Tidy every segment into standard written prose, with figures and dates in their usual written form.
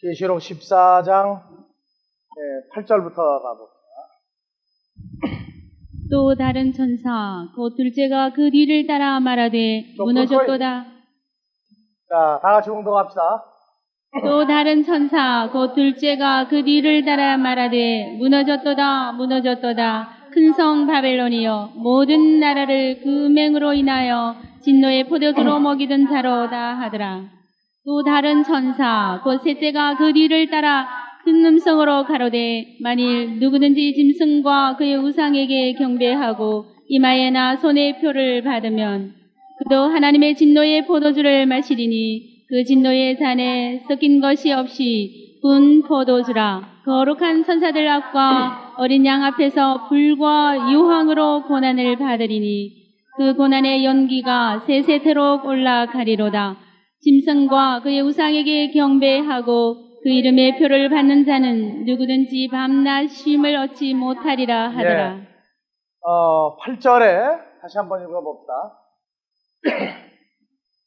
계시록 14장 8절부터 가봅니다. 또 다른 천사 곧 둘째가 그 뒤를 따라 말하되 무너졌도다. 자, 다 같이 공동합시다. 또 다른 천사 곧 둘째가 그 뒤를 따라 말하되 무너졌도다 무너졌도다. 큰 성 바벨론이여 모든 나라를 그 음행으로 인하여 진노의 포도주로 먹이던 자로다 하더라. 또 다른 천사 곧 셋째가 그 뒤를 따라 큰 음성으로 가로되 만일 누구든지 짐승과 그의 우상에게 경배하고 이마에나 손에 표를 받으면 그도 하나님의 진노의 포도주를 마시리니 그 진노의 잔에 섞인 것이 없이 군 포도주라. 거룩한 천사들 앞과 어린 양 앞에서 불과 유황으로 고난을 받으리니 그 고난의 연기가 세세토록 올라가리로다. 짐승과 그의 우상에게 경배하고 그 이름의 표를 받는 자는 누구든지 밤낮 쉼을 얻지 못하리라 하더라. 8절에 다시 한번 읽어봅시다.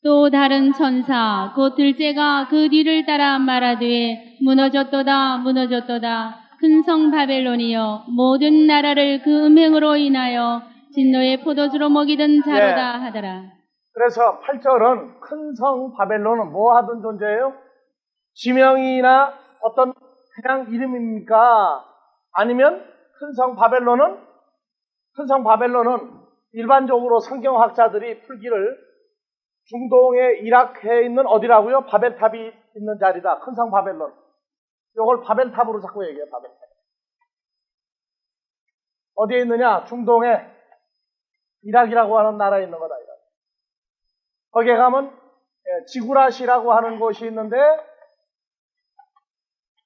또 다른 천사 곧 둘째가 그 뒤를 따라 말하되 무너졌도다 무너졌도다. 큰 성 바벨론이여 모든 나라를 그 음행으로 인하여 진노의 포도주로 먹이던 자로다 하더라. 그래서 8절은 큰 성 바벨론은 뭐 하던 존재예요? 지명이나 어떤 그냥 이름입니까? 아니면 큰 성 바벨론은 일반적으로 성경학자들이 풀기를 중동의 이라크에 있는 어디라고요? 바벨탑이 있는 자리다. 큰 성 바벨론. 이걸 바벨탑으로 자꾸 얘기해요. 바벨탑. 어디에 있느냐? 중동에 이락이라고 하는 나라에 있는 거다. 거기에 가면 지구라시라고 하는 곳이 있는데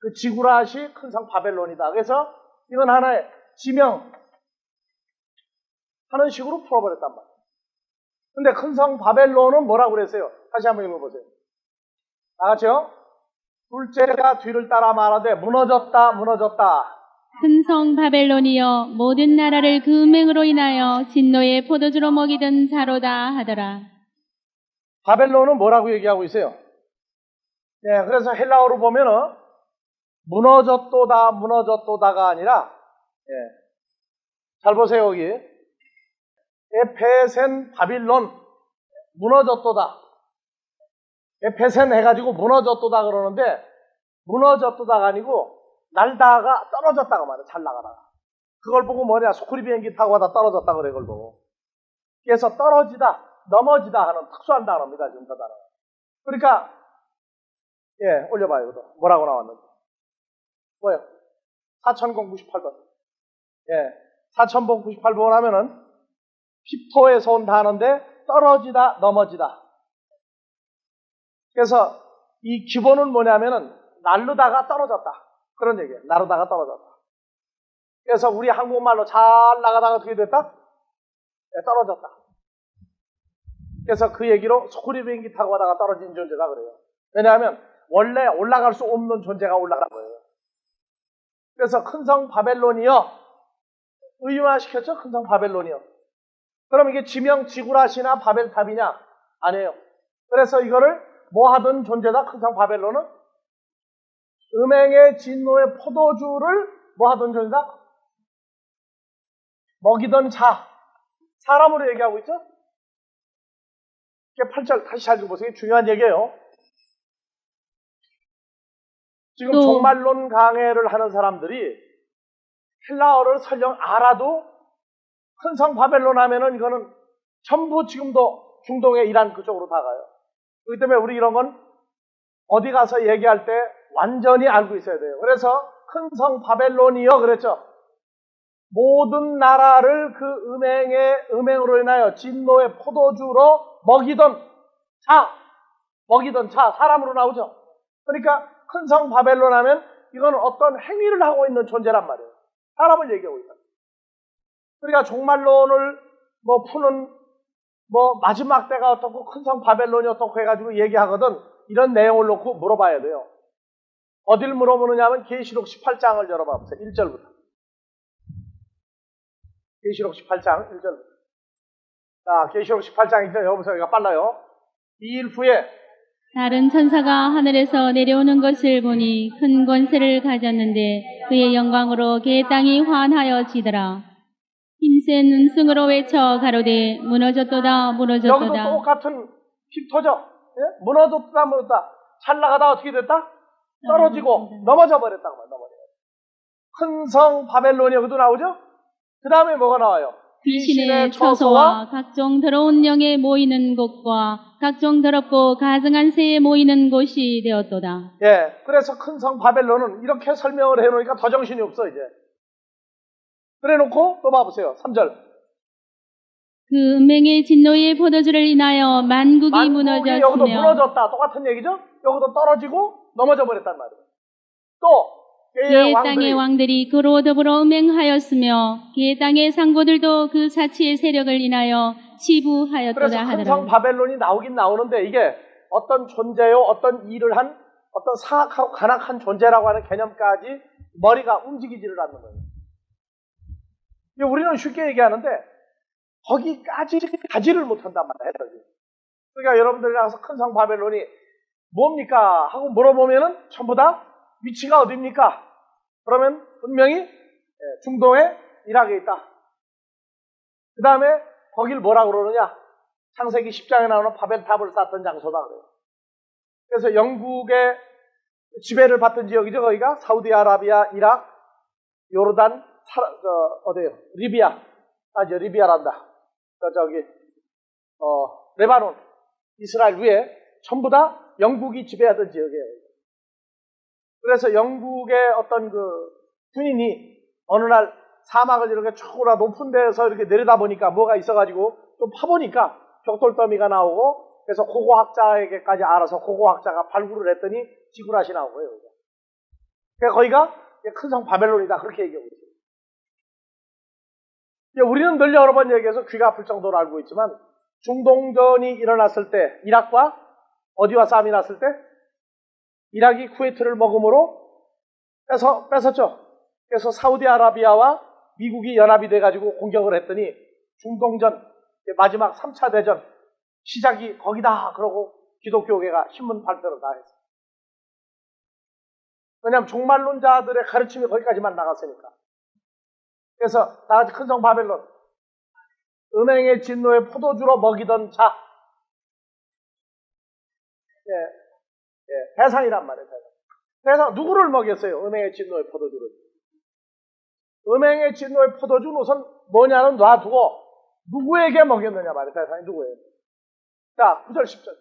그 지구라시 큰 성 바벨론이다. 그래서 이건 하나의 지명 하는 식으로 풀어버렸단 말이에요. 근데 큰 성 바벨론은 뭐라고 그랬어요? 다시 한번 읽어보세요. 다 같이요. 둘째가 뒤를 따라 말하되 무너졌다 무너졌다. 큰 성 바벨론이여 모든 나라를 그 음행으로 인하여 진노의 포도주로 먹이던 자로다 하더라. 바벨론은 뭐라고 얘기하고 있어요? 그래서 헬라어로 보면은 무너졌도다 무너졌도다가 아니라 잘 보세요. 여기 에페센 바빌론 무너졌도다. 에페센 해가지고 무너졌도다 그러는데 무너졌도다가 아니고 날다가 떨어졌다가 말이야. 잘 나가다가. 그걸 보고 뭐냐 소쿠리 비행기 타고 가다 떨어졌다 그래. 그걸 보고. 그래서 떨어지다 넘어지다 하는 특수한 단어입니다. 지금 저 단어. 그러니까 올려봐요. 이것도. 뭐라고 나왔는지. 뭐요? 4098번. 4098번 하면은 핍토에서 온 단어인데 떨어지다 넘어지다. 그래서 이 기본은 뭐냐면은 날르다가 떨어졌다. 그런 얘기예요. 나르다가 떨어졌다. 그래서 우리 한국말로 잘 나가다가 어떻게 됐다? 떨어졌다. 그래서 그 얘기로 소쿠리 비행기 타고 가다가 떨어진 존재다 그래요. 왜냐하면 원래 올라갈 수 없는 존재가 올라간 거예요. 그래서 큰 성 바벨론이여 의문화시켰죠? 큰 성 바벨론이여. 그럼 이게 지명 지구라시나 바벨탑이냐? 아니에요. 그래서 이거를 뭐 하던 존재다? 큰 성 바벨론은 음행의 진노의 포도주를 뭐 하던 존재다? 먹이던 자. 사람으로 얘기하고 있죠? 8절 다시 잘 읽어보세요. 중요한 얘기예요. 지금 종말론 강해를 하는 사람들이 헬라어를 설령 알아도 큰 성 바벨론 하면은 이거는 전부 지금도 중동의 이란 그쪽으로 다 가요. 그렇기 때문에 우리 이런 건 어디 가서 얘기할 때 완전히 알고 있어야 돼요. 그래서 큰 성 바벨론이여 그랬죠. 모든 나라를 그 음행으로 인하여 진노의 포도주로 먹이던 자, 사람으로 나오죠. 그러니까 큰 성 바벨론 하면 이건 어떤 행위를 하고 있는 존재란 말이에요. 사람을 얘기하고 있다. 그러니까 종말론을 푸는 마지막 때가 어떻고 큰 성 바벨론이 어떻고 해가지고 얘기하거든 이런 내용을 놓고 물어봐야 돼요. 어딜 물어보느냐면 계시록 18장을 열어봐 보세요. 1절부터. 계시록 18장 1절부터. 자, 계시록 18장 1절 여보세요. 이거 빨라요. 2일 후에 다른 천사가 하늘에서 내려오는 것을 보니 큰 권세를 가졌는데 그의 영광으로 그의 땅이 환하여지더라. 힘센 음성으로 외쳐 가로되 무너졌도다 여기도 무너졌도다. 똑같은 핍 터져. 예? 무너졌다 무너졌다. 잘 나가다가 어떻게 됐다? 떨어지고 넘어져 버렸다고 말이야. 넘어져. 큰 성 바벨론이 여기도 나오죠? 그 다음에 뭐가 나와요? 귀신의 처소와 각종 더러운 영에 모이는 곳과 각종 더럽고 가증한 새에 모이는 곳이 되었도다. 예, 그래서 큰 성 바벨론은 이렇게 설명을 해놓으니까 더 정신이 없어 이제. 그래놓고 또 봐보세요. 3절. 그 운명의 진노의 포도주를 인하여 만국이 만국이 무너졌으며 여기도 무너졌다. 똑같은 얘기죠? 여기도 떨어지고 넘어져 버렸단 말이에요. 또 그의 그의 땅의 왕들이 왕들이 그로 더불어 음행하였으며 그의 땅의 상고들도 그 사치의 세력을 인하여 치부하였도다 그래서 큰 성 하더라. 바벨론이 나오긴 나오는데 이게 어떤 존재요, 어떤 일을 한 어떤 사악하고 간악한 존재라고 하는 개념까지 머리가 움직이지를 않는 거예요. 우리는 쉽게 얘기하는데 거기까지 가지를 못한단 말이에요. 그러니까 여러분들이 가서 큰 성 바벨론이 뭡니까? 하고 물어보면은 전부 다 위치가 어디입니까? 그러면 분명히 중동의 이락에 있다. 그 다음에 거길 뭐라고 그러느냐? 창세기 10장에 나오는 바벨탑을 쌓던 장소다 그래요. 그래서 영국의 지배를 받던 지역이죠. 거기가 사우디아라비아, 이락, 요르단, 어디요? 리비아. 리비아란다. 레바논, 이스라엘 위에 전부 다 영국이 지배하던 지역이에요. 그래서 영국의 어떤 그 군인이 어느 날 사막을 이렇게 초고라 높은 데서 이렇게 내려다 보니까 뭐가 있어가지고 좀 파보니까 벽돌더미가 나오고 그래서 고고학자에게까지 알아서 고고학자가 발굴을 했더니 지구라시 나온 거예요. 그러니까 거기가 큰 성 바벨론이다. 그렇게 얘기하고 있어요. 우리는 늘 여러 번 얘기해서 귀가 아플 정도로 알고 있지만 중동전이 일어났을 때 이락과 어디와 싸움이 났을 때 이락이 쿠웨이트를 먹음으로 뺏었죠. 그래서 사우디아라비아와 미국이 연합이 돼가지고 공격을 했더니 중동전 마지막 3차 대전 시작이 거기다 그러고 기독교계가 신문 발표를 다 했어요. 왜냐하면 종말론자들의 가르침이 거기까지만 나갔으니까. 그래서 다같이 큰 성 바벨론 은행의 진노의 포도주로 먹이던 자 대상이란 말이에요. 대상 누구를 먹였어요? 은행의 진노의 포도주를. 은행의 진노의 포도주는 우선 뭐냐는 놔두고 누구에게 먹였느냐 말이에요. 대상이 누구예요? 자, 9절 10절.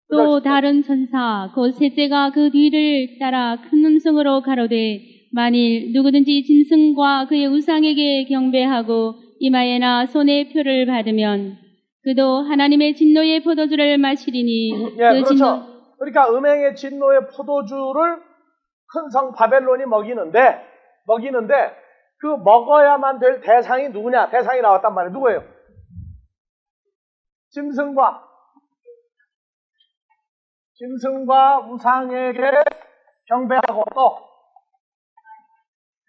또 다른 천사 곧 셋째가 그 뒤를 따라 큰 음성으로 가로되 만일 누구든지 짐승과 그의 우상에게 경배하고 이마에나 손에 표를 받으면 그도 하나님의 진노의 포도주를 마시리니 그렇죠. 그러니까 음행의 진노의 포도주를 큰 성 바벨론이 먹이는데 그 먹어야만 될 대상이 누구냐? 대상이 나왔단 말이에요. 누구예요? 짐승과 우상에게 경배하고 또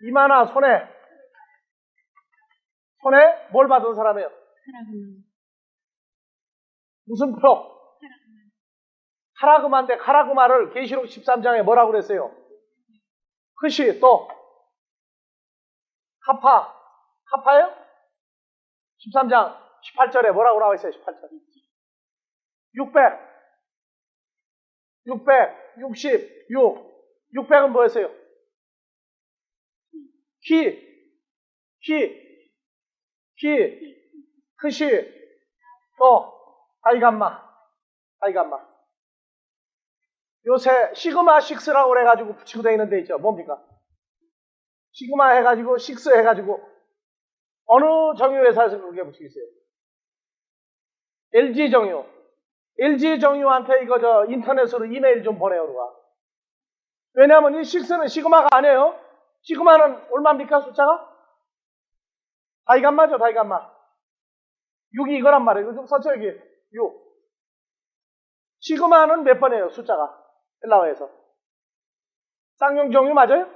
이마나 손에 뭘 받은 사람이에요? 무슨 표? 카라그마인데 카라그마를 계시록 13장에 뭐라고 그랬어요? 크시 또 카파예요? 13장 18절에 뭐라고 나와 있어요? 18절 600은 뭐였어요? 크시 또 다이감마 요새 시그마 6라고 그래가지고 붙이고 다니는 데 있죠. 뭡니까? 시그마 해가지고 6 해가지고 어느 정유회사에서 그렇게 붙이겠어요? LG 정유한테 이거 인터넷으로 이메일 좀 보내요. 누가. 왜냐하면 이 6는 시그마가 아니에요. 시그마는 얼마입니까? 숫자가? 다이감마죠. 다이감마 6이 이거란 말이에요. 좀 썼죠 여기 6. 시그마는 몇 번이에요? 숫자가 헬라어에서. 쌍용 정유 맞아요?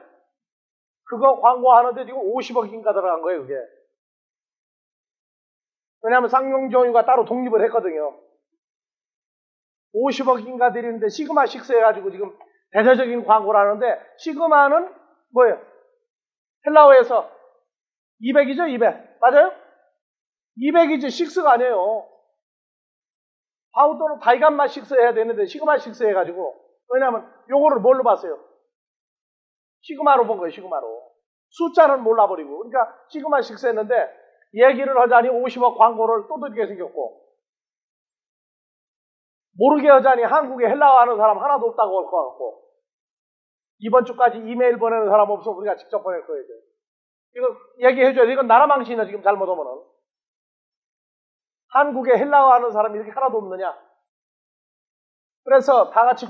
그거 광고하는데 지금 50억인가 들어간 거예요. 그게. 왜냐하면 쌍용 정유가 따로 독립을 했거든요. 50억인가 드리는데 시그마 6 해가지고 지금 대대적인 광고를 하는데, 시그마는 뭐예요? 헬라어에서 200이죠? 200. 맞아요? 200이지 6가 아니에요. 바우 또는 다이감마 6 해야 되는데 시그마 6 해가지고, 왜냐하면 요거를 뭘로 봤어요? 시그마로 본 거예요. 시그마로. 숫자는 몰라버리고. 그러니까 시그마 6 했는데 얘기를 하자니 50억 광고를 또 드리게 생겼고, 모르게 하자니 한국에 헬라어 하는 사람 하나도 없다고 할 것 같고, 이번 주까지 이메일 보내는 사람 없으면 우리가 직접 보낼 거예요. 이거 얘기해줘야 돼. 이건 나라 망신이야. 지금 잘못하면은. 한국에 헬라어 하는 사람이 이렇게 하나도 없느냐. 그래서 다 같이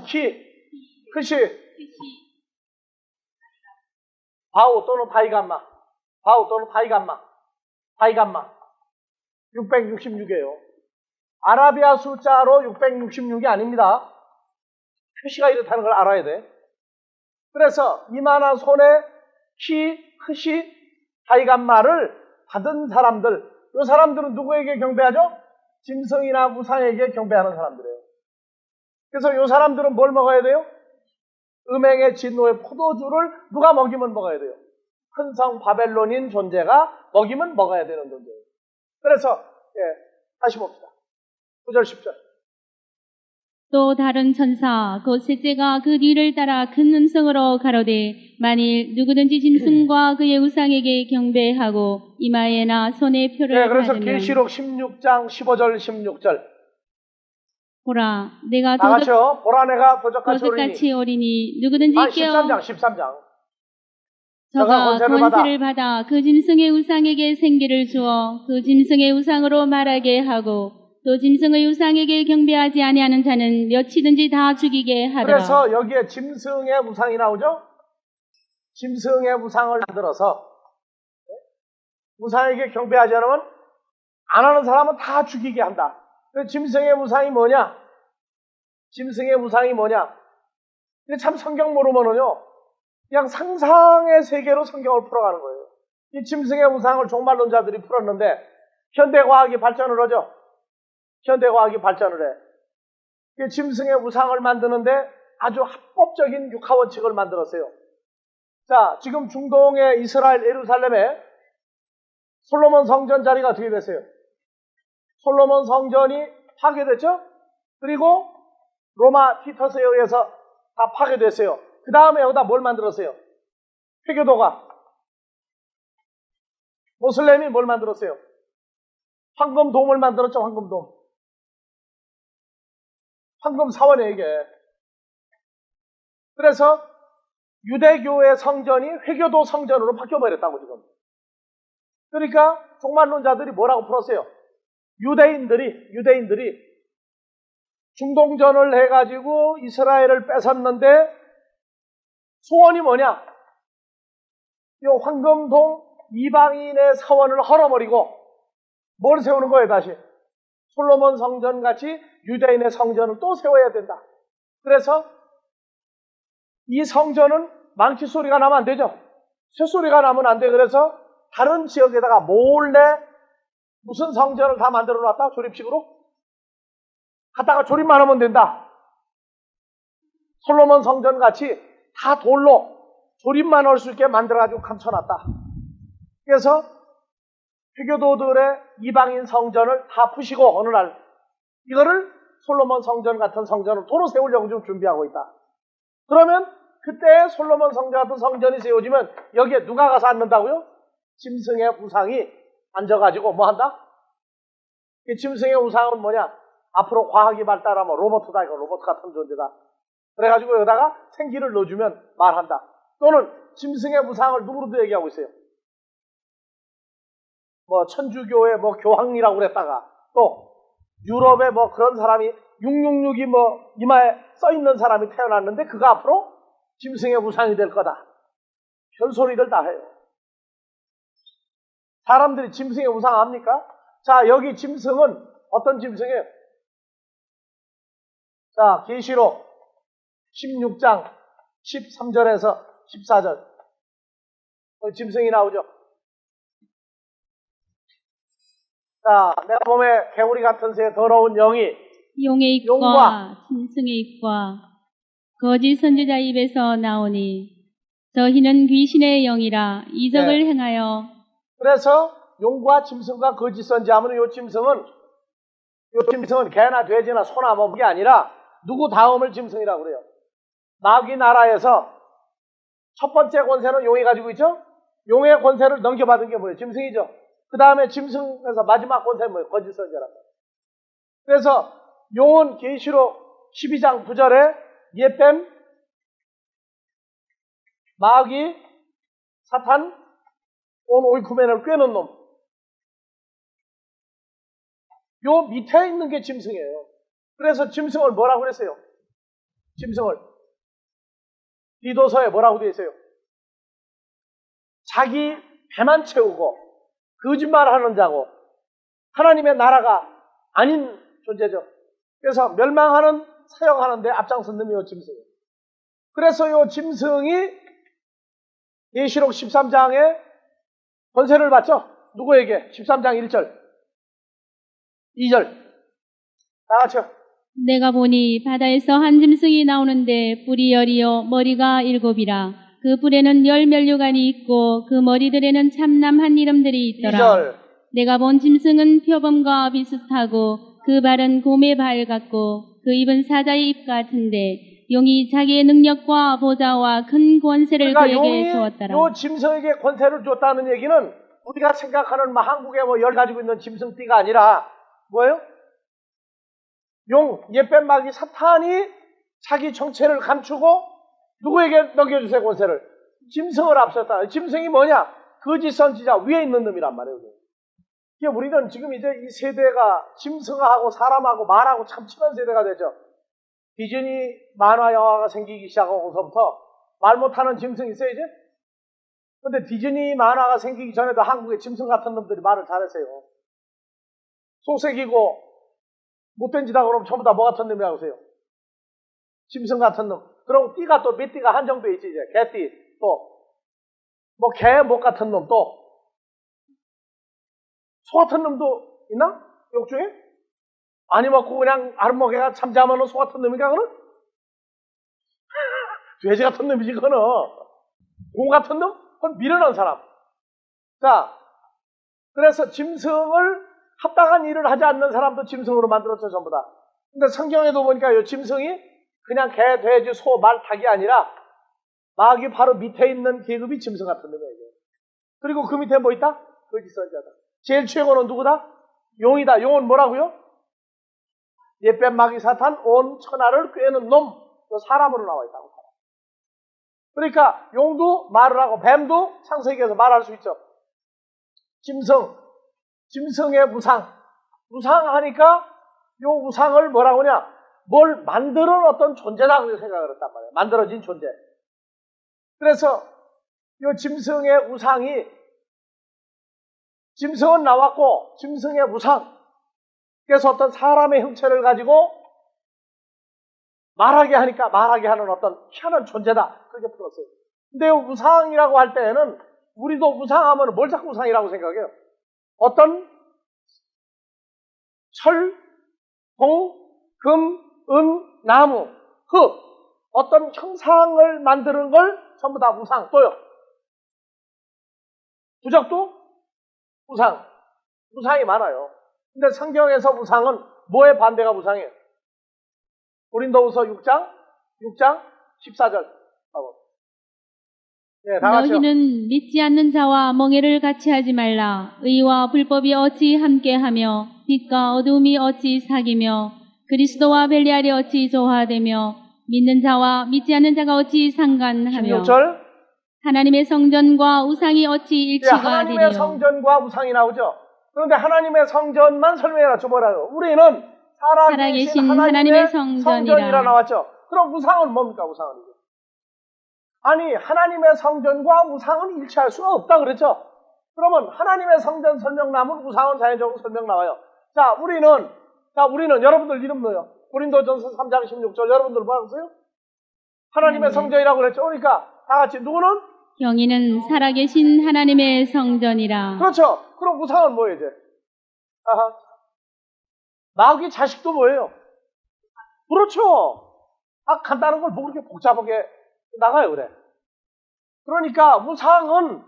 크시, 바우 또는 다이감마, 바우 또는 다이감마 666이에요. 아라비아 숫자로 666이 아닙니다. 표시가 이렇다는 걸 알아야 돼. 그래서 이만한 손에 크시, 다이감마를 받은 사람들, 이 사람들은 누구에게 경배하죠? 짐승이나 우상에게 경배하는 사람들이에요. 그래서 이 사람들은 뭘 먹어야 돼요? 음행의 진노의 포도주를 누가 먹이면 먹어야 돼요? 큰 성 바벨론인 존재가 먹이면 먹어야 되는 존재예요. 그래서 다시 봅시다. 9절 10절. 또 다른 천사 곧 셋째가 그 뒤를 따라 큰 음성으로 가로되 만일 누구든지 짐승과 그의 우상에게 경배하고 이마에나 손에 표를 그래서 받으면 계시록 16장 15절 16절. 보라 내가 나같이요. 보라 내가 도적같이 오리니 누구든지 깨어 13장. 저가 권세를 받아 그 짐승의 우상에게 생기를 주어 그 짐승의 우상으로 말하게 하고 또 짐승의 우상에게 경배하지 아니하는 자는 몇이든지 다 죽이게 하더라. 그래서 여기에 짐승의 우상이 나오죠? 짐승의 우상을 만들어서 우상에게 경배하지 않으면 안 하는 사람은 다 죽이게 한다. 짐승의 우상이 뭐냐? 짐승의 우상이 뭐냐? 참 성경 모르면은요, 그냥 상상의 세계로 성경을 풀어가는 거예요. 이 짐승의 우상을 종말론자들이 풀었는데 현대과학이 발전을 하죠. 현대과학이 발전을 해. 이 짐승의 우상을 만드는데 아주 합법적인 육하원칙을 만들었어요. 자, 지금 중동의 이스라엘 예루살렘에 솔로몬 성전 자리가 어떻게 됐어요? 솔로몬 성전이 파괴됐죠? 그리고 로마 티터스에 의해서 다 파괴됐어요. 그 다음에 여기다 뭘 만들었어요? 회교도가. 모슬렘이 뭘 만들었어요? 황금돔을 만들었죠. 황금돔. 황금 사원이에요, 이게. 그래서 유대교의 성전이 회교도 성전으로 바뀌어버렸다고 지금. 그러니까 종말론자들이 뭐라고 풀었어요? 유대인들이 중동전을 해가지고 이스라엘을 뺏었는데 소원이 뭐냐? 이 황금동 이방인의 사원을 헐어버리고 뭘 세우는 거예요, 다시? 솔로몬 성전 같이 유대인의 성전을 또 세워야 된다. 그래서 이 성전은 망치 소리가 나면 안 되죠. 쇠소리가 나면 안 돼. 그래서 다른 지역에다가 몰래 무슨 성전을 다 만들어 놨다? 조립식으로? 갖다가 조립만 하면 된다. 솔로몬 성전 같이 다 돌로 조립만 할 수 있게 만들어가지고 감춰놨다. 그래서 회교도들의 이방인 성전을 다 푸시고 어느 날 이거를 솔로몬 성전 같은 성전을 도로 세우려고 지금 준비하고 있다. 그러면 그때 솔로몬 성전 같은 성전이 세워지면 여기에 누가 가서 앉는다고요? 짐승의 우상이 앉아가지고 뭐 한다? 이 짐승의 우상은 뭐냐? 앞으로 과학이 발달하면 로봇이다. 이거 로봇 같은 존재다. 그래가지고 여기다가 생기를 넣어주면 말한다. 또는 짐승의 우상을 누구로도 얘기하고 있어요. 뭐 천주교의 뭐 교황이라고 그랬다가 또 유럽에 뭐 그런 사람이 666이 뭐 이마에 써있는 사람이 태어났는데 그가 앞으로 짐승의 우상이 될 거다. 별소리를 다 해요. 사람들이 짐승의 우상 압니까? 자, 여기 짐승은 어떤 짐승이에요? 자, 계시록 16장 13절에서 14절 짐승이 나오죠. 자, 내가 몸에 개구리 같은 새 더러운 영이 용의 입과 용과 짐승의 입과 거짓 선지자 입에서 나오니 저희는 귀신의 영이라 이적을 네. 행하여 그래서 용과 짐승과 거짓 선지하면 요 짐승은 개나 돼지나 소나 뭐 그게 아니라 누구 다음을 짐승이라고 그래요. 마귀 나라에서 첫 번째 권세는 용이 가지고 있죠. 용의 권세를 넘겨받은 게 뭐예요? 짐승이죠. 그 다음에 짐승에서 마지막 권세는 뭐예요? 거짓 선지자라고. 그래서 용은 계시록 12장 9절에 옛뱀, 마귀, 사탄, 온 오이쿠멘을 꿰는 놈. 요 밑에 있는 게 짐승이에요. 그래서 짐승을 뭐라고 그랬어요? 짐승을 디도서에 뭐라고 되어 있어요? 자기 배만 채우고 거짓말하는 자고 하나님의 나라가 아닌 존재죠. 그래서 멸망하는 사역하는데 앞장선 놈이 요 짐승이에요. 그래서 요 짐승이 계시록 13장에 권세를 받죠. 누구에게? 13장 1절 2절 다 같이요. 내가 보니 바다에서 한 짐승이 나오는데 뿔이 열이요 머리가 7이라 그 뿔에는 10면류관이 있고 그 머리들에는 참남한 이름들이 있더라. 2절 내가 본 짐승은 표범과 비슷하고 그 발은 곰의 발 같고 그 입은 사자의 입 같은데 용이 자기의 능력과 보좌와 큰 권세를 그러니까 그에게 용이 주었더라. 요 짐승에게 권세를 줬다는 얘기는 우리가 생각하는 한국에 열 가지고 있는 짐승띠가 아니라 뭐예요? 용, 옛뱀, 마귀, 사탄이 자기 정체를 감추고 누구에게 넘겨주세요, 권세를? 짐승을 앞섰다. 짐승이 뭐냐? 거짓 선지자 위에 있는 놈이란 말이에요. 이게 우리는 지금 이제 이 세대가 짐승하고 사람하고 말하고 참 친한 세대가 되죠. 디즈니 만화 영화가 생기기 시작하고서부터 말 못하는 짐승이 있어요, 이제? 근데 디즈니 만화가 생기기 전에도 한국에 짐승 같은 놈들이 말을 잘했어요. 소색이고 못된 짓 하고 그러면 전부 다 뭐 같은 놈이라고 하세요? 짐승 같은 놈. 그리고 띠가 또 몇 띠가 한정돼 있지, 이제. 개띠, 또. 뭐 개, 목 같은 놈, 또. 소 같은 놈도 있나? 욕 중에? 아니 먹고 그냥 아랫목에가 잠자면 소 같은 놈인가, 그는? 돼지 같은 놈이지, 그는. 공 같은 놈? 그건 미련한 사람. 자, 그래서 짐승을 합당한 일을 하지 않는 사람도 짐승으로 만들었죠, 전부 다. 근데 성경에도 보니까 이 짐승이 그냥 개, 돼지, 소, 말, 닭이 아니라 마귀 바로 밑에 있는 계급이 짐승 같은 놈이에요. 그리고 그 밑에 뭐 있다? 거짓 선지자다. 제일 최고는 누구다? 용이다. 용은 뭐라고요? 옛뱀, 마귀, 사탄, 온 천하를 꿰는 놈. 사람으로 나와 있다고. 그러니까 용도 말을 하고 뱀도 창세기에서 말할 수 있죠. 짐승의 우상. 우상하니까 요 우상을 뭐라고 하냐? 뭘 만드는 어떤 존재다 그렇게 생각을 했단 말이에요. 만들어진 존재. 그래서 요 짐승의 우상이 짐승은 나왔고 짐승의 우상. 그래서 어떤 사람의 형체를 가지고 말하게 하니까 말하게 하는 어떤 희한한 존재다. 그렇게 풀었어요. 근데 우상이라고 할 때에는 우리도 우상하면 뭘 자꾸 우상이라고 생각해요? 어떤 철, 동, 금, 은, 나무, 흙 어떤 형상을 만드는 걸 전부 다 우상. 또요. 부적도 우상. 우상이 많아요. 근데 성경에서 우상은 뭐의 반대가 우상이에요? 고린도후서 6장 14절. 네, 다 같이요. 너희는 믿지 않는 자와 멍에를 같이 하지 말라. 의와 불법이 어찌 함께하며 빛과 어두움이 어찌 사귀며 그리스도와 벨리알이 어찌 조화되며 믿는 자와 믿지 않는 자가 어찌 상관하며 16절. 하나님의 성전과 우상이 어찌 일치가 하나님의 되리요. 성전과 우상이 나오죠. 그런데 하나님의 성전만 설명해라 줘보라요. 우리는 살아계신 하나님의 성전이라 나왔죠. 그럼 우상은 뭡니까? 우상은 이제. 아니 하나님의 성전과 우상은 일치할 수가 없다 그랬죠. 그러면 하나님의 성전 설명 나오면 우상은 자연적으로 설명 나와요. 자 우리는 여러분들 이름 넣어요. 고린도전서 3장 16절 여러분들 뭐라고 써요? 하나님의 성전이라고 그랬죠. 그러니까 다 같이 누구는? 경이는 살아계신 하나님의 성전이라. 그렇죠. 그럼 우상은 뭐예요 이제? 아하. 마귀 자식도 뭐예요? 그렇죠. 간단한 걸 뭐 그렇게 복잡하게 나가요, 그래. 그러니까 우상은,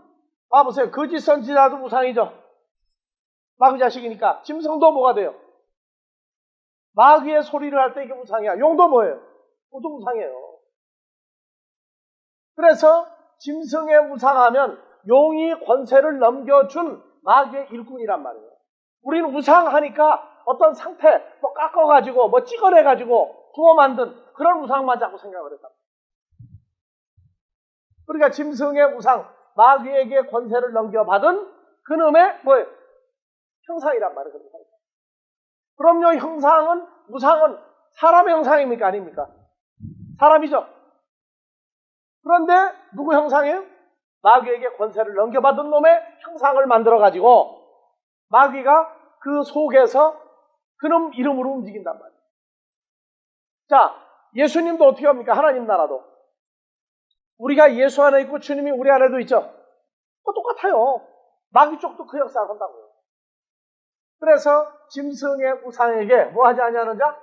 봐보세요. 거짓 선지자도 우상이죠. 마귀 자식이니까. 짐승도 뭐가 돼요? 마귀의 소리를 할 때 이게 우상이야. 용도 뭐예요? 그것도 우상이에요. 그래서 짐승에 우상하면 용이 권세를 넘겨준 마귀의 일꾼이란 말이에요. 우리는 우상하니까 어떤 상태, 뭐 깎아가지고, 뭐 찍어내가지고 구워 만든 그런 우상만 자꾸 생각을 했다. 그러니까 짐승의 우상, 마귀에게 권세를 넘겨받은 그놈의 뭐예요? 형상이란 말이에요. 그럼요, 형상은, 우상은 사람의 형상입니까? 아닙니까? 사람이죠. 그런데 누구 형상이에요? 마귀에게 권세를 넘겨받은 놈의 형상을 만들어가지고 마귀가 그 속에서 그놈 이름으로 움직인단 말이에요. 자, 예수님도 어떻게 합니까? 하나님 나라도. 우리가 예수 안에 있고 주님이 우리 안에도 있죠. 똑같아요. 마귀 쪽도 그 역사를 한다고요. 그래서 짐승의 우상에게 뭐 하지 아니하는 자?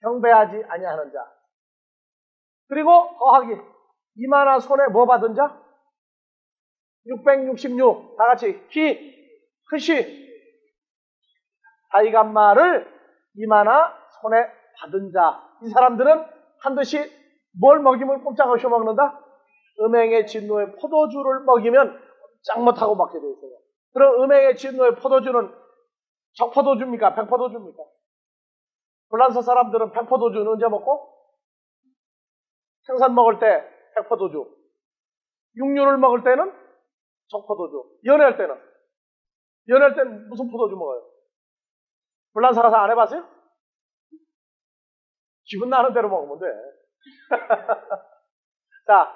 경배하지 아니하는 자. 그리고 더하기 이마나 손에 뭐 받은 자? 666 다 같이 키, 크시 다이간마를 이마나 손에 받은 자. 이 사람들은 반드시 뭘 먹이면 꼼짝없이 먹는다? 음행의 진노의 포도주를 먹이면 꼼짝 못하고 먹게 돼 있어요. 그럼 음행의 진노의 포도주는 적포도주입니까? 백포도주입니까? 불란서 사람들은 백포도주는 언제 먹고? 생선 먹을 때 백포도주, 육류를 먹을 때는 적포도주, 연애할 때는 무슨 포도주 먹어요? 불란서 가서 안 해봤어요? 기분 나는 대로 먹으면 돼. 자,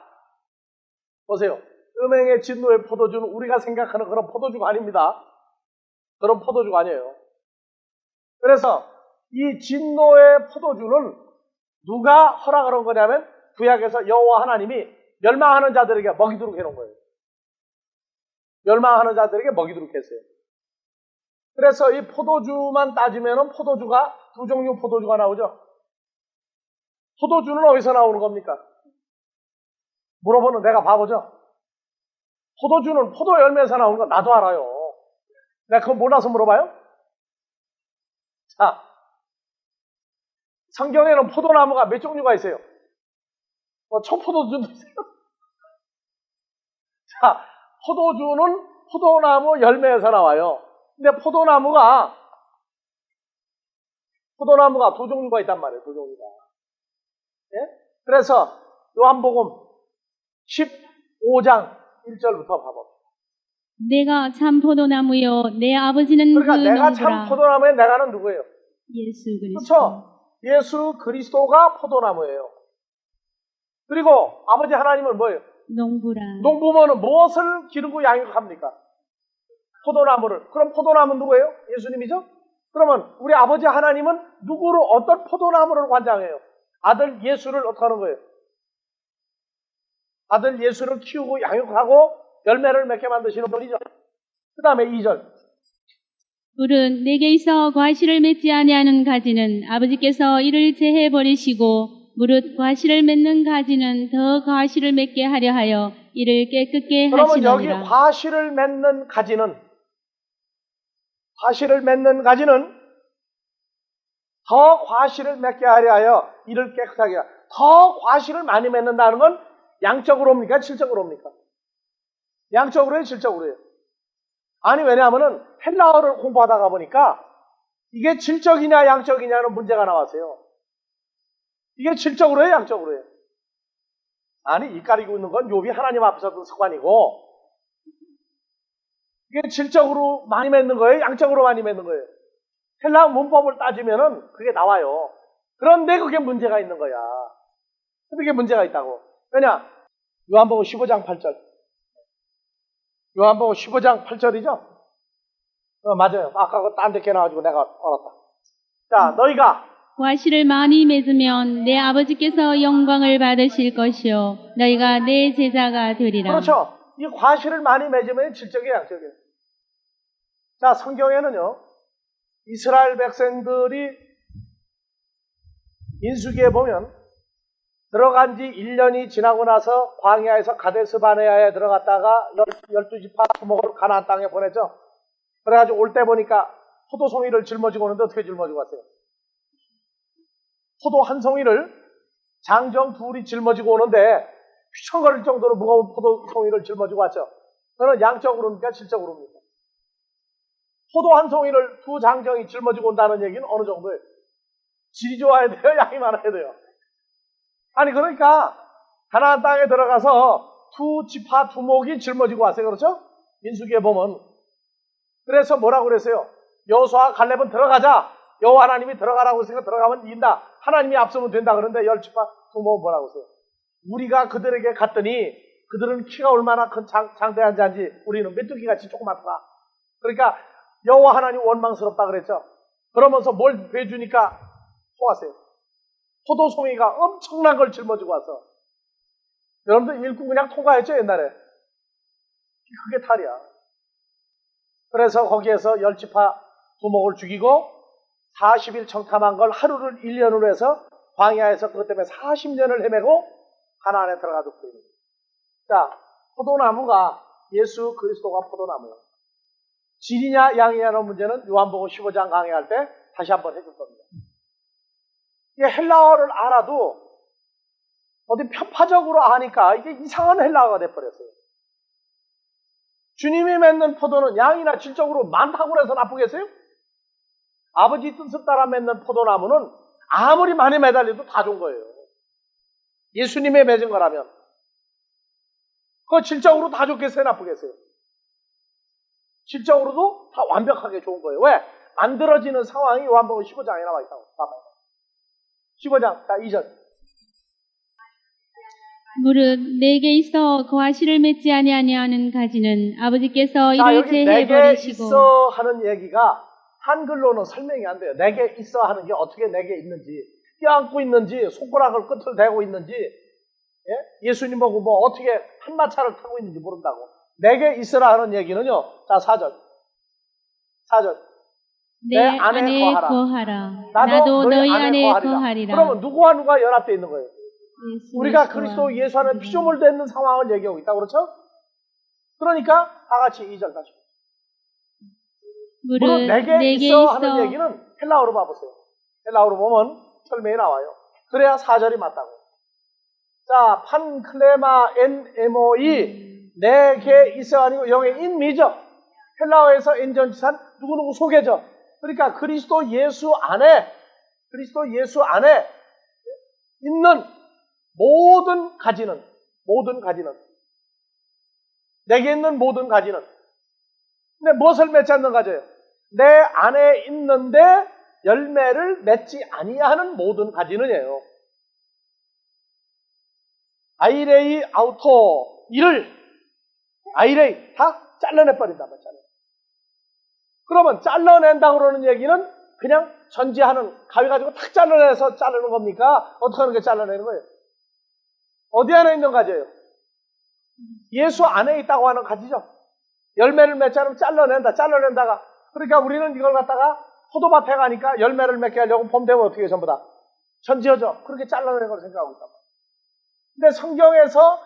보세요. 음행의 진노의 포도주는 우리가 생각하는 그런 포도주가 아닙니다. 그런 포도주가 아니에요. 그래서 이 진노의 포도주는 누가 허락을 한 거냐면 구약에서 여호와 하나님이 멸망하는 자들에게 먹이도록 해놓은 거예요. 멸망하는 자들에게 먹이도록 했어요. 그래서 이 포도주만 따지면 포도주가 두 종류 포도주가 나오죠. 포도주는 어디서 나오는 겁니까? 물어보는 내가 바보죠. 포도주는 포도 열매에서 나오는 거 나도 알아요. 내가 그거 몰라서 물어봐요? 자, 성경에는 포도나무가 몇 종류가 있어요? 청포도주도 있어요. 자, 포도주는 포도나무 열매에서 나와요. 근데 포도나무가 두 종류가 있단 말이에요. 두 종류가. 예? 그래서 요한복음 15장 1절부터 봐봐. 내가 참 포도나무요 내 아버지는 그러니까 그 내가 농부라. 참 포도나무에 내가는 누구예요? 예수 그리스도. 그렇죠? 예수 그리스도가 포도나무예요. 그리고 아버지 하나님은 뭐예요? 농부라. 농부면은 무엇을 기르고 양육합니까? 포도나무를. 그럼 포도나무는 누구예요? 예수님이죠? 그러면 우리 아버지 하나님은 누구로 어떤 포도나무를 관장해요? 아들 예수를 어떻게 하는 거예요? 아들 예수를 키우고 양육하고 열매를 맺게 만드시는 분이죠. 그 다음에 2절. 뿔은 내게 있어 과실을 맺지 아니하는 가지는 아버지께서 이를 제해 버리시고 무릇 과실을 맺는 가지는 더 과실을 맺게 하려 하여 이를 깨끗게 그러면 여기 하시느니라. 과실을 맺는 가지는 더 과실을 맺게 하려 하여 이를 깨끗하게 하라. 더 과실을 많이 맺는다는 건 양적으로입니까? 질적으로입니까? 양적으로요? 질적으로요? 아니, 왜냐하면은 헬라어를 공부하다가 보니까 이게 질적이냐 양적이냐는 문제가 나왔어요. 이게 질적으로요? 양적으로요? 아니, 이 가리고 있는 건 욥이 하나님 앞에서도 습관이고 이게 질적으로 많이 맺는 거예요? 양적으로 많이 맺는 거예요? 헬라어 문법을 따지면은 그게 나와요. 그런데 그게 문제가 있는 거야. 그게 문제가 있다고. 왜냐? 요한복음 15장 8절. 요한복음 15장 8절이죠? 맞아요. 아까 그거 딴 데 깨놔가지고 내가 알았다. 자, 너희가 과실을 많이 맺으면 내 아버지께서 영광을 받으실 것이요 너희가 내 제자가 되리라. 그렇죠. 이 과실을 많이 맺으면 질적이에요, 양적이에요. 자, 성경에는요, 이스라엘 백성들이 민수기에 보면 들어간 지 1년이 지나고 나서 광야에서 가데스 바네아에 들어갔다가 12지파 토목을 가나안 땅에 보냈죠. 그래가지고 올 때 보니까 포도송이를 짊어지고 오는데 어떻게 짊어지고 왔어요? 포도 한 송이를 장정 둘이 짊어지고 오는데 휘청거릴 정도로 무거운 포도송이를 짊어지고 왔죠. 그는 양적으로입니까? 질적으로입니까? 포도 한 송이를 두 장정이 짊어지고 온다는 얘기는 어느 정도예요? 질이 좋아야 돼요? 양이 많아야 돼요? 아니 그러니까 가나안 땅에 들어가서 두 지파 두목이 짊어지고 왔어요. 그렇죠? 민수기에 보면. 그래서 뭐라고 그랬어요? 여호수아 갈렙은 들어가자. 여호와 하나님이 들어가라고 했으니까 들어가면 이긴다. 하나님이 앞서면 된다. 그런데 10지파 두목은 뭐라고 했어요? 우리가 그들에게 갔더니 그들은 키가 얼마나 큰 장대한 자인지 우리는 메뚜기같이 조그맣더라. 그러니까 여호와 하나님 원망스럽다 그랬죠. 그러면서 뭘 해주니까 토하세요. 포도송이가 엄청난 걸 짊어지고 와서. 여러분들 읽고 그냥 통과했죠 옛날에. 그게 탈이야. 그래서 거기에서 10지파 두목을 죽이고 40일 청탐한 걸 하루를 1년으로 해서 광야에서 그것 때문에 40년을 헤매고 가나안에 들어가서 보입니다. 자, 포도나무가 예수 그리스도가 포도나무예요. 질이냐 양이냐는 문제는 요한복음 15장 강의할 때 다시 한번 해줄 겁니다. 이게 헬라어를 알아도 어디 편파적으로 아니까 이게 이상한 헬라어가 돼버렸어요. 주님이 맺는 포도는 양이나 질적으로 많다고 해서 나쁘겠어요? 아버지 뜻을 따라 맺는 포도나무는 아무리 많이 매달려도 다 좋은 거예요. 예수님의 맺은 거라면. 그거 질적으로 다 좋겠어요? 나쁘겠어요? 질적으로도 다 완벽하게 좋은 거예요. 왜? 만들어지는 상황이 요한복음 15장에 나와 있다고. 봐봐요. 15장, 자, 2절. 무릇 내게 있어 과실을 맺지 아니하는 가지는 아버지께서 자, 이를 여기 내게 제해버리시고. 있어 하는 얘기가 한글로는 설명이 안 돼요. 내게 있어 하는 게 어떻게 내게 있는지, 껴안고 있는지, 손가락을 끝을 대고 있는지, 예수님 보고 뭐 어떻게 한 마차를 타고 있는지 모른다고. 내게 있으라 하는 얘기는요. 자, 4절. 내 안에 거하라. 나도 너희 안에 거하리라. 그러면 누구와 누가 연합되어 있는 거예요? 예수 우리가 그리스도와 그리스도 예수 안에 피조물 되는 상황을 얘기하고 있다. 그렇죠? 그러니까 다 같이 2절 다시. 물론 내게 있어 하는 얘기는 헬라어로 봐보세요. 헬라어로 보면 설명이 나와요. 그래야 4절이 맞다고. 자, 판클레마 NMOE 내게 있어 아니고 영의 인미죠. 헬라어에서 인전치산 누구누구 속에죠. 그러니까 그리스도 예수 안에 있는 모든 가지는 내게 있는 모든 가지는 근데 무엇을 맺지 않는 가지예요? 내 안에 있는데 열매를 맺지 아니하는 모든 가지는이에요. 아이레이 아우토 이를 아이레이 다 잘라내버린단 말이잖아요. 그러면 잘라낸다고 그러는 얘기는 그냥 전지하는 가위 가지고 탁 잘라내서 자르는 겁니까? 어떻게 하는 게 잘라내는 거예요? 어디 안에 있는 가지예요? 예수 안에 있다고 하는 가지죠. 열매를 맺지 않으면 잘라낸다가 그러니까 우리는 이걸 갖다가 포도밭에 가니까 열매를 맺게 하려고 봄 되면 어떻게 해요? 전부 다 전지어져. 그렇게 잘라내는 걸 생각하고 있단 말이에요. 근데 성경에서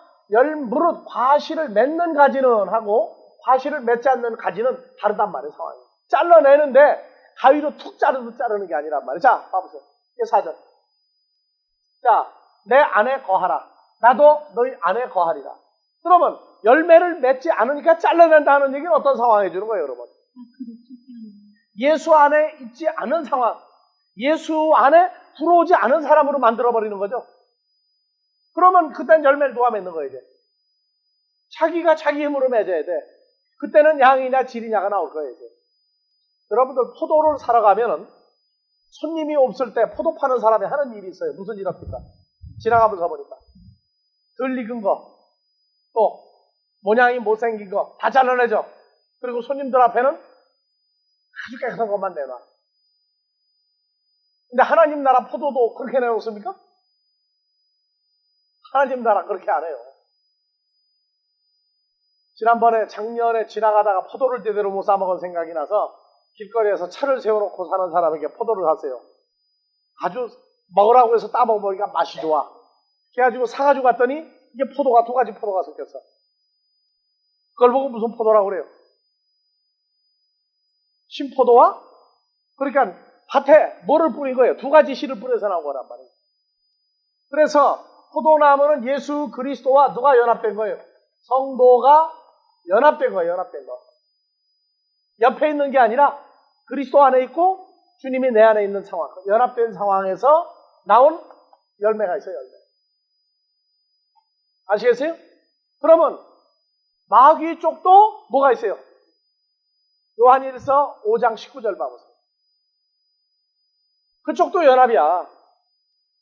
무릇 과실을 맺는 가지는 하고 과실을 맺지 않는 가지는 다르단 말이에요. 상황이. 잘라내는데 가위로 툭 자르는 게 아니란 말이에요. 자, 봐보세요. 이게 4절. 자, 내 안에 거하라. 나도 너희 안에 거하리라. 그러면 열매를 맺지 않으니까 잘라낸다는 얘기는 어떤 상황에 주는 거예요, 여러분? 예수 안에 있지 않은 상황. 예수 안에 들어오지 않은 사람으로 만들어버리는 거죠. 그러면 그땐 열매를 누가 맺는 거예요, 이제? 자기가 자기 힘으로 맺어야 돼. 그때는 양이냐 질이냐가 나올 거예요, 이제. 여러분들 포도를 사러 가면은 손님이 없을 때 포도 파는 사람이 하는 일이 있어요. 무슨 일 합니까? 지나가면서 보니까. 덜 익은 거, 또 모양이 못생긴 거 다 잘라내죠. 그리고 손님들 앞에는 아주 깨끗한 것만 내놔. 근데 하나님 나라 포도도 그렇게 내놓습니까? 하나님 나라 그렇게 안 해요. 지난번에 작년에 지나가다가 포도를 제대로 못 사먹은 생각이 나서 길거리에서 차를 세워놓고 사는 사람에게 포도를 샀어요. 아주 먹으라고 해서 따먹어보니까 맛이 좋아. 그래가지고 사가지고 갔더니 이게 포도가 2가지 포도가 섞였어. 그걸 보고 무슨 포도라고 그래요? 신포도와, 그러니까 밭에 뭐를 뿌린 거예요? 2가지 씨를 뿌려서 나온 거란 말이에요. 그래서 포도나무는 예수 그리스도와 누가 연합된 거예요? 성도가 연합된 거예요. 연합된 거. 옆에 있는 게 아니라 그리스도 안에 있고 주님이 내 안에 있는 상황, 연합된 상황에서 나온 열매가 있어요. 열매. 아시겠어요? 그러면 마귀 쪽도 뭐가 있어요? 요한일서 5장 19절 봐보세요. 그쪽도 연합이야.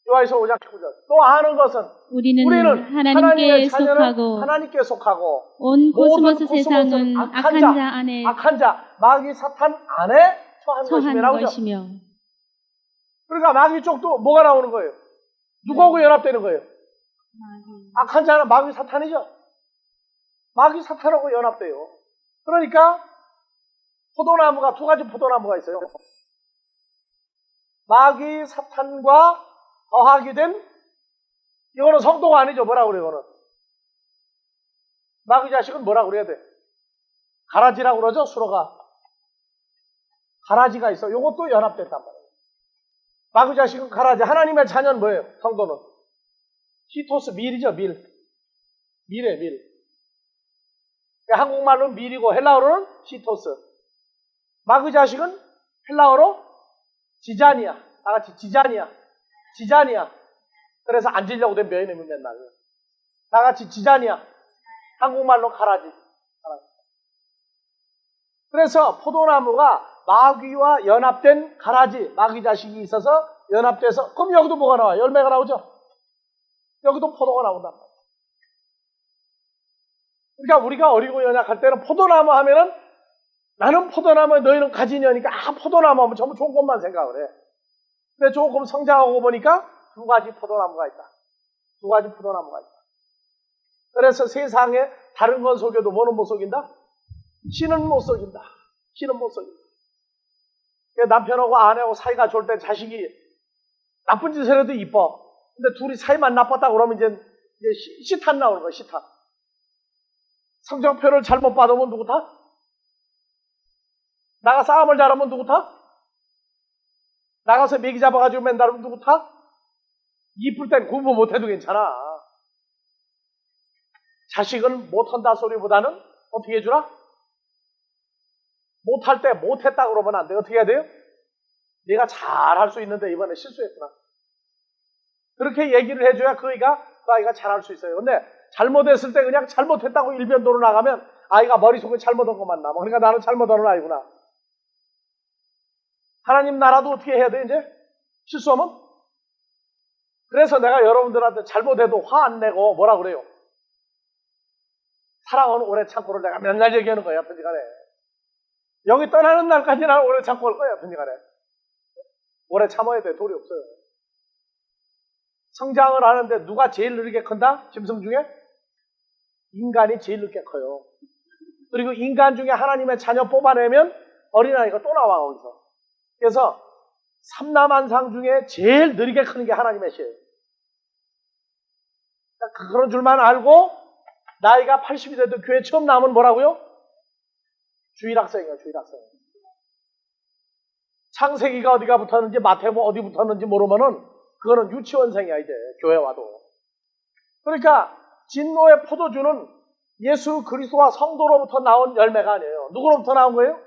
요한일서 5장 19절. 또 아는 것은 우리는 하나님께 속하고 하나님께 속하고 온 코스모스 모든 세상은 악한 자 안에 악한 자, 마귀 사탄 안에 처한 처한 것이며. 것이며. 그러니까 마귀 쪽도 뭐가 나오는 거예요? 누구하고 연합되는 거예요? 악한 자는 마귀 사탄이죠. 마귀 사탄하고 연합돼요. 그러니까 포도나무가 2가지 포도나무가 있어요. 마귀 사탄과 더하게 된, 이거는 성도가 아니죠. 뭐라고 그래요, 이거는? 마귀 자식은 뭐라고 그래야 돼? 가라지라고 그러죠, 수로가. 가라지가 있어. 이것도 연합됐단 말이에요. 마귀 자식은 가라지. 하나님의 자녀는 뭐예요? 성도는 시토스, 밀이죠, 밀. 밀에 밀. 한국말로는 밀이고 헬라어로는 시토스. 마귀 자식은 헬라어로 지자니아. 다 같이 지자니아. 지자니아. 그래서 앉으려고 된 묘인이면 맨날. 다 같이 지자니아. 한국말로 가라지. 가라지. 그래서 포도나무가 마귀와 연합된 가라지, 마귀 자식이 있어서 연합돼서, 그럼 여기도 뭐가 나와요? 열매가 나오죠? 여기도 포도가 나온단 말이에요. 그러니까 우리가 어리고 연약할 때는 포도나무 하면은 나는 포도나무, 너희는 가지녀니까 포도나무 하면 전부 좋은 것만 생각을 해. 근데 조금 성장하고 보니까 2가지 포도나무가 있다. 2가지 포도나무가 있다. 그래서 세상에 다른 건 속여도 뭐는 못 속인다? 씨는 못 속인다. 씨는 못 속인다. 남편하고 아내하고 사이가 좋을 때 자식이 나쁜 짓을 해도 이뻐. 근데 둘이 사이만 나빴다 그러면 이제 시탄 나오는 거야, 시탄. 성적표를 잘못 받으면 누구 탓? 나가 싸움을 잘하면 누구 탓? 나가서 매기 잡아가지고 맨날 하면 누구 탓? 이쁠 땐 공부 못해도 괜찮아. 자식은 못한다 소리보다는 어떻게 해주라? 못할 때 못했다 그러면 안 돼. 어떻게 해야 돼요? 네가 잘할 수 있는데 이번에 실수했구나. 그렇게 얘기를 해줘야 그 아이가 잘할 수 있어요. 근데 잘못했을 때 그냥 잘못했다고 일변도로 나가면 아이가 머릿속에 잘못한 것만 남아. 그러니까 나는 잘못하는 아이구나. 하나님 나라도 어떻게 해야 돼, 이제? 실수하면? 그래서 내가 여러분들한테 잘못해도 화 안 내고 뭐라 그래요? 사랑은 오래 참고를 내가 맨날 얘기하는 거야, 편지간에. 여기 떠나는 날까지 나는 오래 참고 할 거야, 편지간에. 오래 참아야 돼, 돌이 없어요. 성장을 하는데 누가 제일 느리게 큰다? 짐승 중에? 인간이 제일 늦게 커요. 그리고 인간 중에 하나님의 자녀 뽑아내면 어린아이가 또 나와, 거기서. 그래서 삼남한상 중에 제일 느리게 크는 게 하나님의 씨예요. 그런 줄만 알고 나이가 80이 돼도 교회 처음 나오면 뭐라고요? 주일학생이에요, 주일학생. 창세기가 어디가 붙었는지 마태복음 어디 붙었는지 모르면은 그거는 유치원생이야, 이제 교회 와도. 그러니까 진노의 포도주는 예수 그리스도와 성도로부터 나온 열매가 아니에요. 누구로부터 나온 거예요?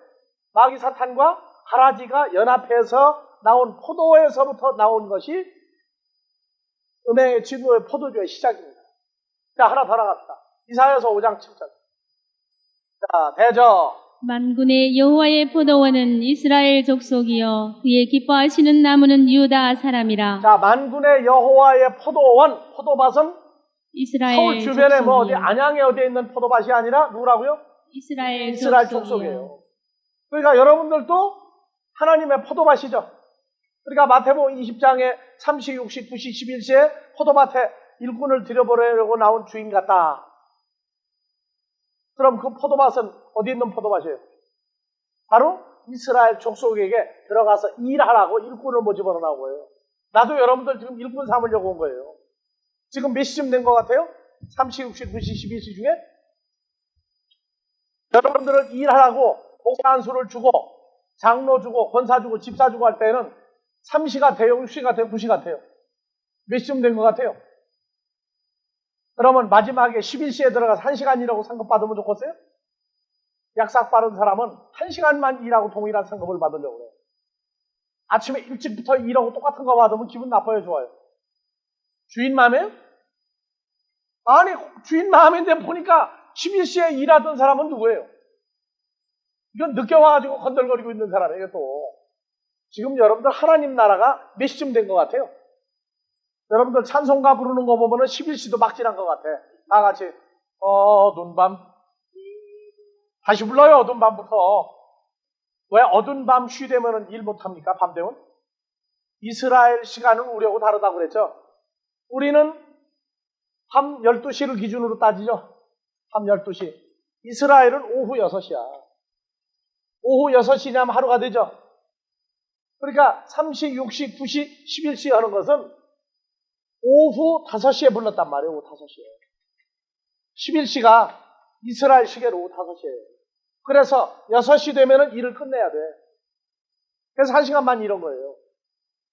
마귀 사탄과 가라지가 연합해서 나온 포도에서부터 나온 것이 은혜의 진노의 포도주의 시작입니다. 자, 하나 더 나갑시다. 이사야서 5장 7절. 자, 대저. 만군의 여호와의 포도원은 이스라엘 족속이요 그의 기뻐하시는 나무는 유다 사람이라. 자, 만군의 여호와의 포도원, 포도밭은 이스라엘 서울 주변에 족속이요. 뭐 어디 안양에 어디에 있는 포도밭이 아니라 누구라고요? 이스라엘 족속이에요. 족속이요. 그러니까 여러분들도 하나님의 포도밭이죠. 그러니까 마태복음 20장에 30, 60, 90, 11세에 포도밭에 일꾼을 들여보내려고 나온 주인 같다. 그럼 그 포도밭은 어디 있는 포도밭이에요? 바로 이스라엘 족속에게 들어가서 일하라고 일꾼을 모집으러 나온 거예요. 나도 여러분들 지금 일꾼 삼으려고 온 거예요. 지금 몇 시쯤 된 것 같아요? 3시, 6시, 2시, 12시 중에? 여러분들은 일하라고 목사 한 수를 주고 장로 주고 권사 주고 집사 주고 할 때는 3시 같아요? 6시 같아요? 9시 같아요? 몇 시쯤 된 것 같아요? 그러면 마지막에 11시에 들어가서 1시간 일하고 상급 받으면 좋겠어요? 약삭 빠른 사람은 1시간만 일하고 동일한 상급을 받으려고 그래요. 아침에 일찍부터 일하고 똑같은 거 받으면 기분 나빠요, 좋아요? 주인 마음에요? 아니, 주인 마음인데 보니까 11시에 일하던 사람은 누구예요? 이건 늦게 와가지고 건들거리고 있는 사람이에요, 또. 지금 여러분들 하나님 나라가 몇 시쯤 된 것 같아요? 여러분들 찬송가 부르는 거 보면은 11시도 막 지난 것 같아. 다 같이, 어두운 밤. 다시 불러요, 어두운 밤부터. 왜 어두운 밤 쉬되면은 일 못합니까, 밤 되면? 이스라엘 시간은 우리하고 다르다고 그랬죠? 우리는 밤 12시를 기준으로 따지죠? 밤 12시. 이스라엘은 오후 6시야. 오후 6시냐면 하루가 되죠? 그러니까 3시, 6시, 9시, 11시 하는 것은 오후 5시에 불렀단 말이에요, 오후 5시에. 11시가 이스라엘 시계로 오후 5시에요. 그래서 6시 되면은 일을 끝내야 돼. 그래서 1시간만 이런 거예요.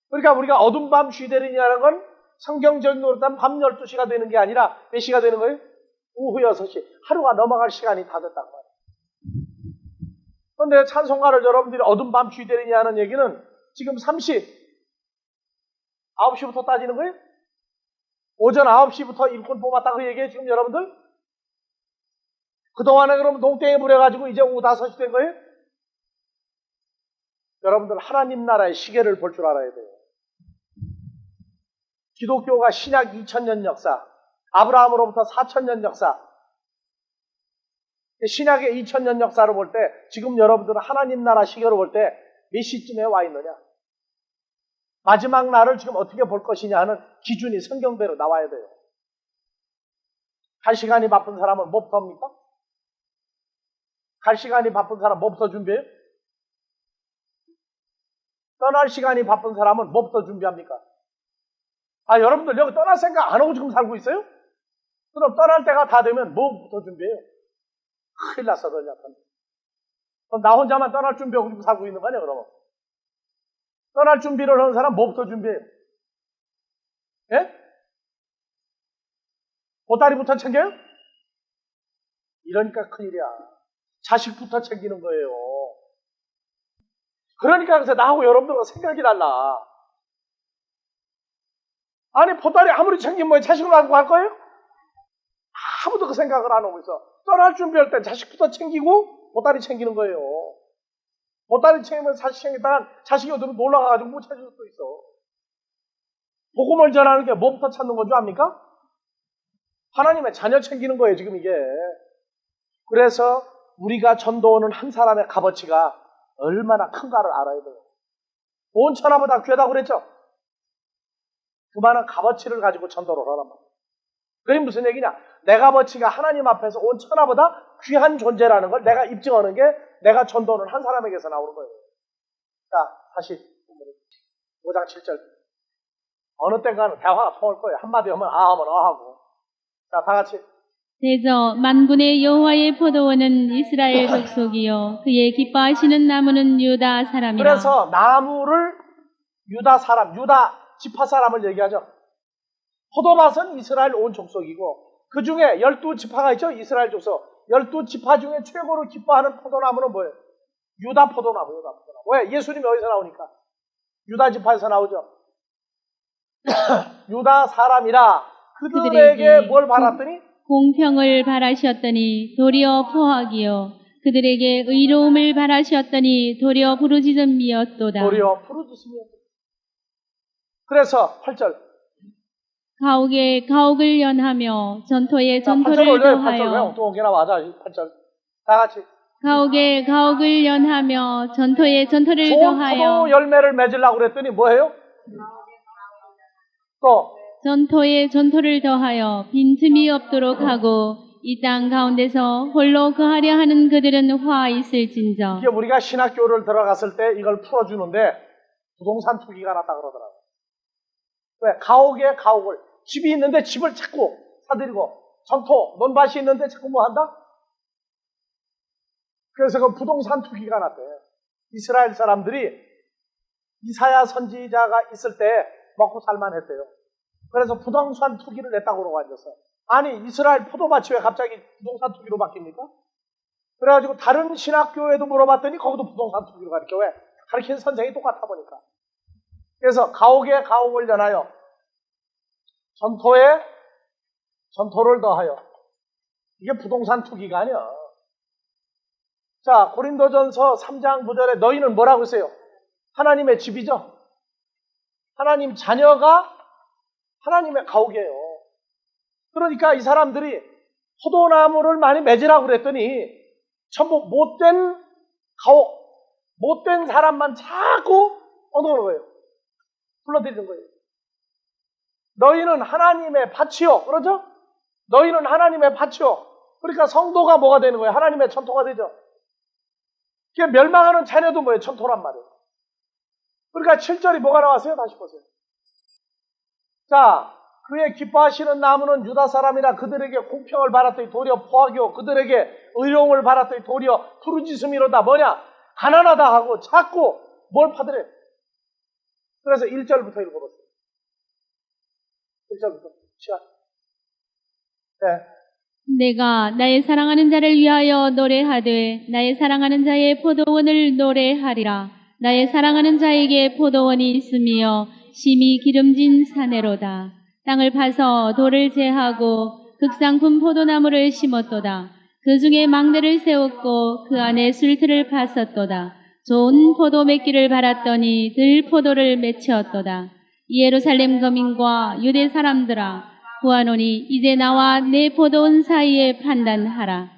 그러니까 우리가 어둠 밤 쉬되느냐는 건 성경적으로 따면 밤 12시가 되는 게 아니라 몇 시가 되는 거예요? 오후 6시. 하루가 넘어갈 시간이 다 됐단 말이에요. 그런데 찬송가를 여러분들이 어둠 밤 쉬되느냐는 얘기는 지금 3시, 9시부터 따지는 거예요? 오전 9시부터 일꾼 뽑았다 그 얘기예요, 지금 여러분들? 그동안에 그러면 농땡이 부려가지고 이제 오후 5시 된 거예요? 여러분들 하나님 나라의 시계를 볼 줄 알아야 돼요. 기독교가 신약 2000년 역사, 아브라함으로부터 4000년 역사, 신약의 2000년 역사를 볼 때 지금 여러분들은 하나님 나라 시계로 볼 때 몇 시쯤에 와 있느냐? 마지막 날을 지금 어떻게 볼 것이냐 하는 기준이 성경대로 나와야 돼요. 갈 시간이 바쁜 사람은 뭐부터 합니까? 갈 시간이 바쁜 사람 뭐부터 준비해요? 떠날 시간이 바쁜 사람은 뭐부터 준비합니까? 아, 여러분들 여기 떠날 생각 안 하고 지금 살고 있어요? 그럼 떠날 때가 다 되면 뭐부터 준비해요? 큰일 났어, 그럼 나 혼자만 떠날 준비하고 지금 살고 있는 거 아니야, 그러면? 떠날 준비를 하는 사람 뭐부터 준비해요? 예? 보따리부터 챙겨요? 이러니까 큰일이야. 자식부터 챙기는 거예요. 그러니까 그래서 나하고 여러분들과 생각이 달라. 아니, 보따리 아무리 챙기면 뭐해? 자식을 안고 갈 거예요? 아무도 그 생각을 안 하고 있어. 떠날 준비할 때 자식부터 챙기고 보따리 챙기는 거예요. 보따리 챙기면 자식 챙기다가 자식이 어디로 놀러가가지고 못 찾을 수도 있어. 복음을 전하는 게 뭐부터 찾는 건 줄 압니까? 하나님의 자녀 챙기는 거예요, 지금 이게. 그래서 우리가 전도하는 한 사람의 값어치가 얼마나 큰가를 알아야 돼요. 온 천하보다 귀하다고 그랬죠? 그만한 값어치를 가지고 전도를 하란 말이에요. 그게 무슨 얘기냐? 내 값어치가 하나님 앞에서 온 천하보다 귀한 존재라는 걸 내가 입증하는 게 내가 전도하는 한 사람에게서 나오는 거예요. 자, 다시 5장 7절. 어느 때가는 대화가 통할 거예요. 한마디 하면 아 하면 아 하고. 자, 다 같이. 대저 만군의 여호와의 포도원은 이스라엘 족속이요 그의 기뻐하시는 나무는 유다 사람이라. 그래서 나무를 유다 사람, 유다 지파 사람을 얘기하죠. 포도밭은 이스라엘 온 족속이고 그 중에 12지파가 있죠. 이스라엘 족속. 12지파 중에 최고로 기뻐하는 포도나무는 뭐예요? 유다 포도나무, 유다 포도나무. 왜? 예수님이 어디서 나오니까? 유다 지파에서 나오죠. 유다 사람이라 그들에게 뭘 바랐더니? 공평을 바라셨더니 도리어 포악이요 그들에게 의로움을 바라셨더니 도리어 부르짖음이었도다. 도리어 부르짖음이었도다. 그래서 8절. 가옥에 가옥을 연하며 전토에 전토를 8절 올려요. 8절. 더하여. 왜 또 오기나 맞아. 8절. 다 같이. 가옥에 가옥을 연하며 전토에 전토를 좋은 더하여. 포도 열매를 맺으려고 그랬더니 뭐예요? 또 전토에 전토를 더하여 빈틈이 없도록 하고 이 땅 가운데서 홀로 거하려 하는 그들은 화 있을진저. 이게 우리가 신학교를 들어갔을 때 이걸 풀어주는데 부동산 투기가 났다 그러더라고요. 왜? 가옥에 가옥을. 집이 있는데 집을 자꾸 사들이고, 전토, 논밭이 있는데 자꾸 뭐 한다? 그래서 그 부동산 투기가 났대. 이스라엘 사람들이 이사야 선지자가 있을 때 먹고 살만했대요. 그래서 부동산 투기를 냈다고 그러고 앉았어. 아니, 이스라엘 포도밭이 왜 갑자기 부동산 투기로 바뀝니까? 그래가지고 다른 신학교에도 물어봤더니 거기도 부동산 투기로 가르쳐. 왜? 가르치는 선생이 똑같아 보니까. 그래서 가옥에 가옥을 연하여 전토에 전토를 더하여. 이게 부동산 투기가 아니야. 자, 고린도전서 3장 9절에 너희는 뭐라고 했어요? 하나님의 집이죠. 하나님 자녀가 하나님의 가옥이에요. 그러니까 이 사람들이 포도나무를 많이 맺으라고 그랬더니 전부 못된 가옥, 못된 사람만 자꾸 얻어오는 거예요. 불러들이는 거예요. 너희는 하나님의 밭이요. 그러죠? 너희는 하나님의 밭이요. 그러니까 성도가 뭐가 되는 거예요? 하나님의 전토가 되죠. 그게 멸망하는 자녀도 뭐예요? 전토란 말이에요. 그러니까 7절이 뭐가 나왔어요? 다시 보세요. 자, 그의 기뻐하시는 나무는 유다 사람이라 그들에게 공평을 받았더니 도리어 포하기요 그들에게 의로움을 받았더니 도리어 부르짖음이로다. 뭐냐? 가난하다 하고 자꾸 뭘 파더래. 그래서 1절부터 읽어보세요. 1절부터 시작. 네. 내가 나의 사랑하는 자를 위하여 노래하되 나의 사랑하는 자의 포도원을 노래하리라. 나의 사랑하는 자에게 포도원이 있으며 심히 기름진 사내로다. 땅을 파서 돌을 제하고 극상품 포도나무를 심었도다. 그 중에 망대를 세웠고 그 안에 술틀을 팠었도다. 좋은 포도 맺기를 바랐더니 들포도를 맺혔도다. 예루살렘 거민과 유대 사람들아 구하노니 이제 나와 내 포도원 사이에 판단하라.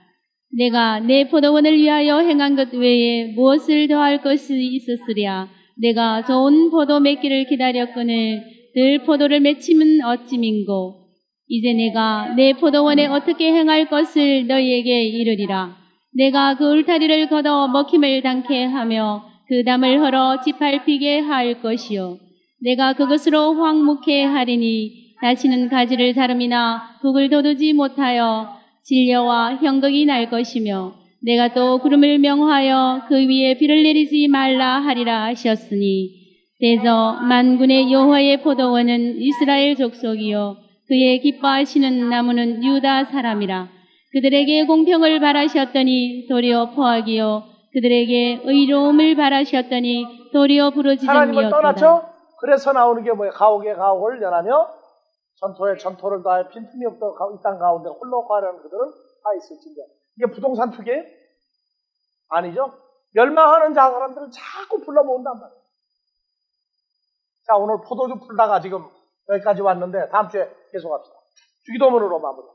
내가 내 포도원을 위하여 행한 것 외에 무엇을 더할 것이 있었으랴. 내가 좋은 포도 맺기를 기다렸거늘 들 포도를 맺힘은 어찌민고. 이제 내가 내 포도원에 어떻게 행할 것을 너희에게 이르리라. 내가 그 울타리를 걷어 먹힘을 당케 하며 그 담을 헐어 짓밟히게 할 것이요. 내가 그것으로 황무케 하리니 다시는 가지를 자름이나 북을 돋우지 못하여 진려와 형극이 날 것이며 내가 또 구름을 명하여 그 위에 비를 내리지 말라 하리라 하셨으니 대저 만군의 여호와의 포도원은 이스라엘 족속이요 그의 기뻐하시는 나무는 유다 사람이라. 그들에게 공평을 바라셨더니 도리어 포하기요 그들에게 의로움을 바라셨더니 도리어 하나님을 부르짖음이었도다. 떠났죠? 그래서 나오는 게 뭐예요? 가옥에 가옥을 연하며 전토에 전토를 다해 빈틈이 없다. 이 땅 가운데 홀로 가려는 그들은 다 있을진데. 이게 부동산 투기예요? 아니죠. 멸망하는 사람들을 자꾸 불러 모은단 말이에요. 자, 오늘 포도주 풀다가 지금 여기까지 왔는데 다음 주에 계속합시다. 주기도문으로 마무리.